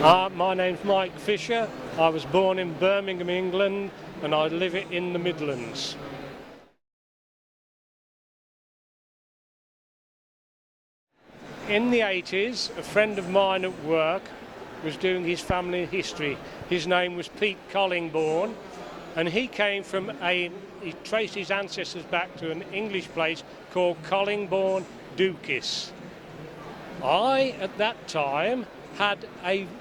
My name's Mike Fisher. I was born in Birmingham, England, and I live in the Midlands. In the 80s, a friend of mine at work was doing his family history. His name was Pete Collingbourne, and he traced his ancestors back to an English place called Collingbourne, Dukis. I, at that time, had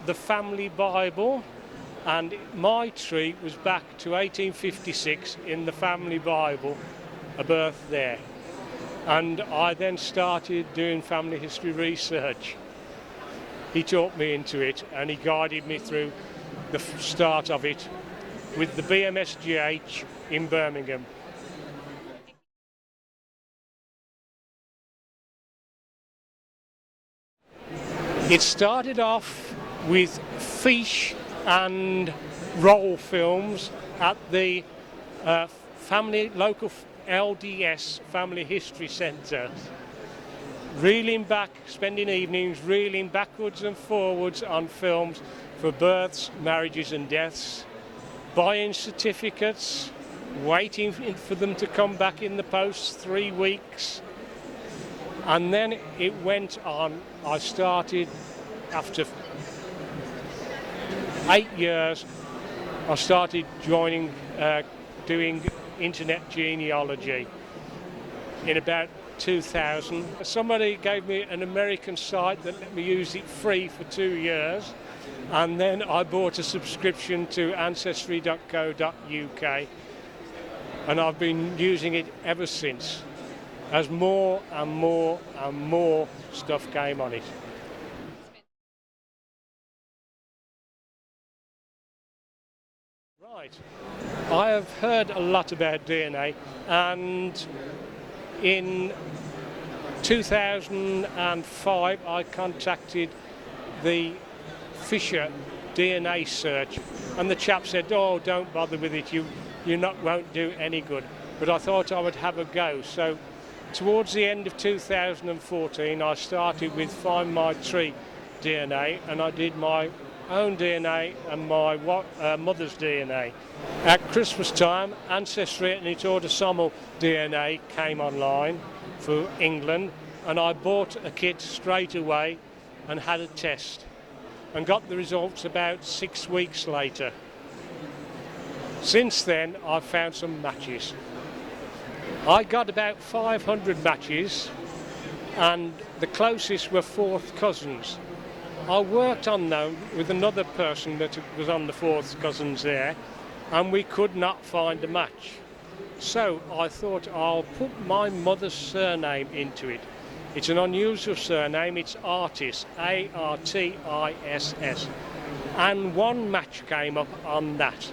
the family Bible, and my tree was back to 1856 in the family Bible, a birth there. And I then started doing family history research. He taught me into it, and he guided me through the start of it with the BMSGH in Birmingham. It started off with fish and roll films at the local LDS Family History Centre. Reeling back, spending evenings reeling backwards and forwards on films for births, marriages and deaths, buying certificates, waiting for them to come back in the post 3 weeks. And then it went on. I started, after 8 years, I started doing internet genealogy in about 2000. Somebody gave me an American site that let me use it free for 2 years, and then I bought a subscription to Ancestry.co.uk, and I've been using it ever since, as more and more and more stuff came on it. Right, I have heard a lot about DNA, and in 2005 I contacted the Fisher DNA search, and the chap said, "Oh, don't bother with it, you won't do any good." But I thought I would have a go. So towards the end of 2014 I started with Find My Tree DNA, and I did my own DNA and my mother's DNA. At Christmas time, Ancestry and its autosomal DNA came online for England, and I bought a kit straight away and had a test and got the results about 6 weeks later. Since then I've found some matches. I got about 500 matches, and the closest were fourth cousins. I worked on them with another person that was on the fourth cousins there, and we could not find a match. So I thought I'll put my mother's surname into it. It's an unusual surname, it's Artis, A-R-T-I-S-S. And one match came up on that.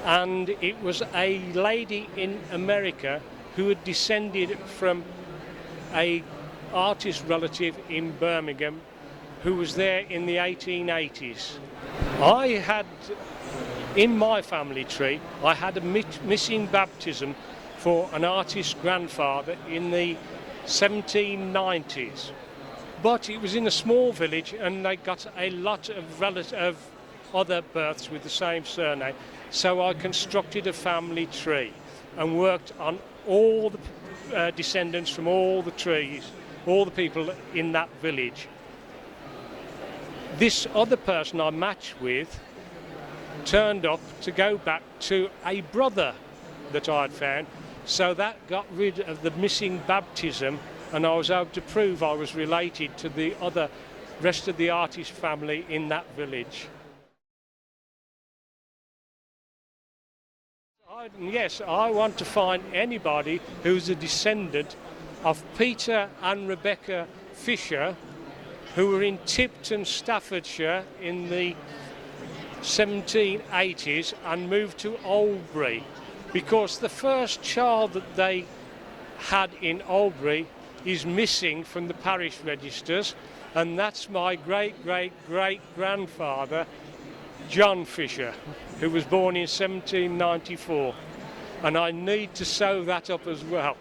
And it was a lady in America who had descended from an artist relative in Birmingham who was there in the 1880s. I had, in my family tree, I had a missing baptism for an artist's grandfather in the 1790s. But it was in a small village, and they got a lot of other births with the same surname. So I constructed a family tree and worked on all the descendants from all the trees, all the people in that village. This other person I matched with turned up to go back to a brother that I'd found, so that got rid of the missing baptism, and I was able to prove I was related to the rest of the artist family in that village. Yes, I want to find anybody who's a descendant of Peter and Rebecca Fisher, who were in Tipton, Staffordshire in the 1780s and moved to Oldbury, because the first child that they had in Oldbury is missing from the parish registers, and that's my great-great-great-grandfather, John Fisher, who was born in 1794, and I need to sew that up as well.